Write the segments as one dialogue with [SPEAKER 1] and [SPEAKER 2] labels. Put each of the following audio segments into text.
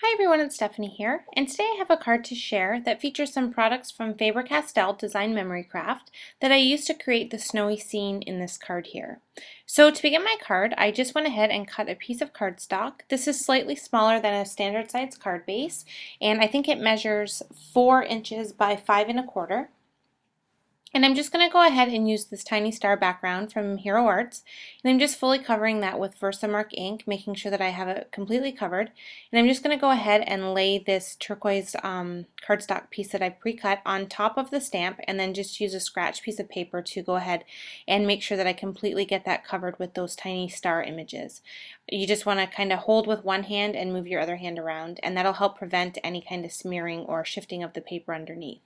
[SPEAKER 1] Hi everyone, it's Stephanie here, and today I have a card to share that features some products from Faber-Castell Design Memory Craft that I used to create the snowy scene in this card here. So to begin my card, I just went ahead and cut a piece of cardstock. This is slightly smaller than a standard size card base, and I think it measures 4 inches by 5 1/4. And I'm just going to go ahead and use this tiny star background from Hero Arts, and I'm just fully covering that with Versamark ink, making sure that I have it completely covered. And I'm just going to go ahead and lay this turquoise cardstock piece that I pre-cut on top of the stamp, and then just use a scratch piece of paper to go ahead and make sure that I completely get that covered with those tiny star images. You just want to kind of hold with one hand and move your other hand around, and that'll help prevent any kind of smearing or shifting of the paper underneath.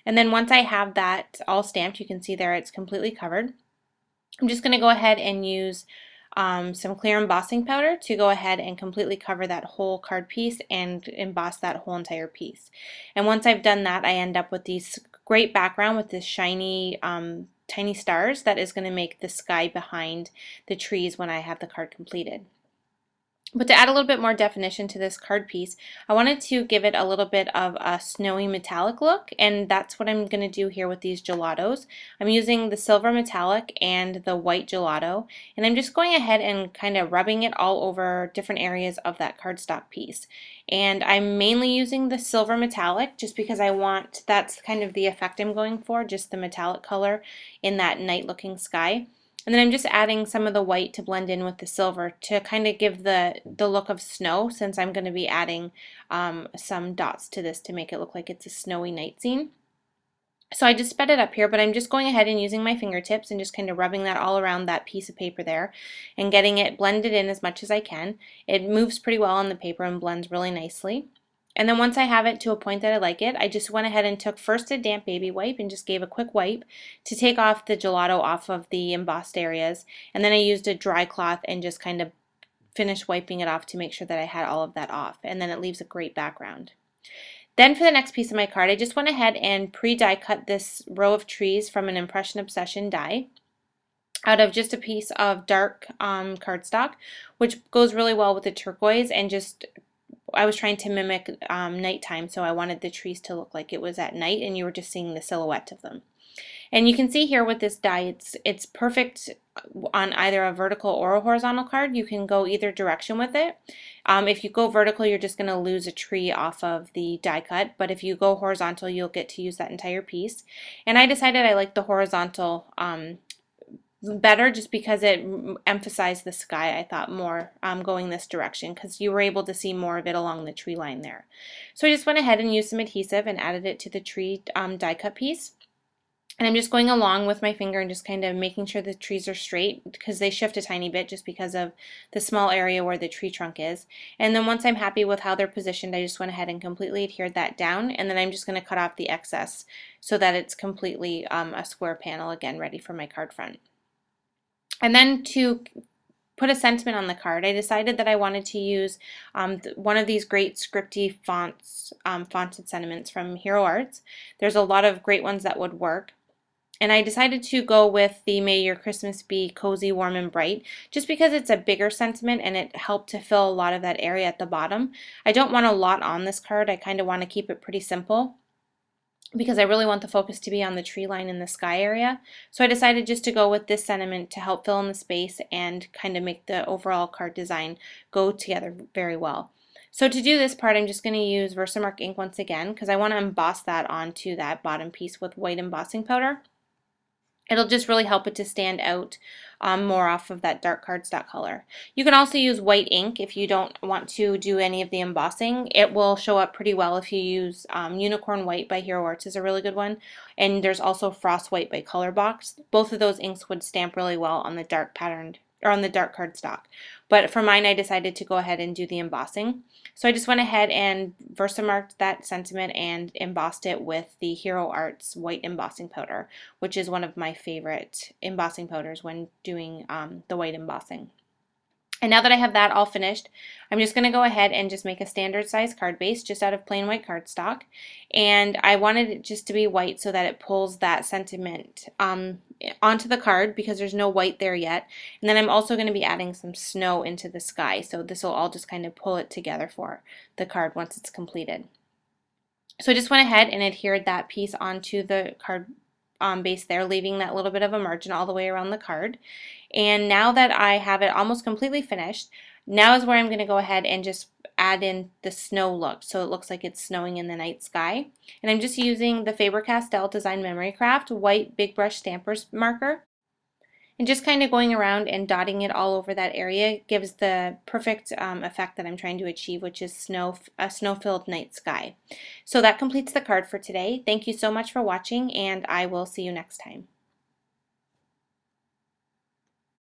[SPEAKER 1] And then once I have that all stamped, you can see there it's completely covered. I'm just going to go ahead and use some clear embossing powder to go ahead and completely cover that whole card piece and emboss that whole entire piece. And once I've done that, I end up with these great background with this shiny tiny stars that is going to make the sky behind the trees when I have the card completed. But to add a little bit more definition to this card piece, I wanted to give it a little bit of a snowy metallic look, and that's what I'm going to do here with these gelatos. I'm using the silver metallic and the white gelato, and I'm just going ahead and kind of rubbing it all over different areas of that cardstock piece. And I'm mainly using the silver metallic just because that's kind of the effect I'm going for, just the metallic color in that night looking sky. And then I'm just adding some of the white to blend in with the silver to kind of give the look of snow, since I'm going to be adding some dots to this to make it look like it's a snowy night scene. So I just sped it up here, but I'm just going ahead and using my fingertips and just kind of rubbing that all around that piece of paper there and getting it blended in as much as I can. It moves pretty well on the paper and blends really nicely. And then once I have it to a point that I like it, I just went ahead and took first a damp baby wipe and just gave a quick wipe to take off the gelato off of the embossed areas. And then I used a dry cloth and just kind of finished wiping it off to make sure that I had all of that off. And then it leaves a great background. Then for the next piece of my card, I just went ahead and pre-die cut this row of trees from an Impression Obsession die out of just a piece of dark cardstock, which goes really well with the turquoise, and just I was trying to mimic nighttime, so I wanted the trees to look like it was at night and you were just seeing the silhouette of them. And you can see here with this die, it's perfect on either a vertical or a horizontal card. You can go either direction with it. If you go vertical, you're just going to lose a tree off of the die cut, but if you go horizontal, you'll get to use that entire piece. And I decided I like the horizontal better just because it emphasized the sky, I thought, more going this direction, because you were able to see more of it along the tree line there. So I just went ahead and used some adhesive and added it to the tree die cut piece. And I'm just going along with my finger and just kind of making sure the trees are straight, because they shift a tiny bit just because of the small area where the tree trunk is. And then once I'm happy with how they're positioned, I just went ahead and completely adhered that down, and then I'm just going to cut off the excess so that it's completely a square panel, again ready for my card front. And then to put a sentiment on the card, I decided that I wanted to use one of these great scripty fonts, fonted sentiments from Hero Arts. There's a lot of great ones that would work. And I decided to go with the May Your Christmas Be Cozy, Warm, and Bright, just because it's a bigger sentiment and it helped to fill a lot of that area at the bottom. I don't want a lot on this card. I kind of want to keep it pretty simple, because I really want the focus to be on the tree line in the sky area. So I decided just to go with this sentiment to help fill in the space and kind of make the overall card design go together very well. So to do this part, I'm just going to use Versamark ink once again, because I want to emboss that onto that bottom piece with white embossing powder. It'll just really help it to stand out more off of that dark cardstock color. You can also use white ink if you don't want to do any of the embossing. It will show up pretty well if you use Unicorn White by Hero Arts is a really good one. And there's also Frost White by Colorbox. Both of those inks would stamp really well on the dark patterned or on the dark cardstock. But for mine, I decided to go ahead and do the embossing. So I just went ahead and Versamarked that sentiment and embossed it with the Hero Arts white embossing powder, which is one of my favorite embossing powders when doing the white embossing. And now that I have that all finished, I'm just going to go ahead and just make a standard size card base just out of plain white cardstock. And I wanted it just to be white so that it pulls that sentiment onto the card because there's no white there yet. And then I'm also going to be adding some snow into the sky. So this will all just kind of pull it together for the card once it's completed. So I just went ahead and adhered that piece onto the card base there, leaving that little bit of a margin all the way around the card. And now that I have it almost completely finished, now is where I'm going to go ahead and just add in the snow look so it looks like it's snowing in the night sky. And I'm just using the Faber-Castell Design Memory Craft white big brush stampers marker. And just kind of going around and dotting it all over that area gives the perfect effect that I'm trying to achieve, which is a snow-filled night sky. So that completes the card for today. Thank you so much for watching, and I will see you next time.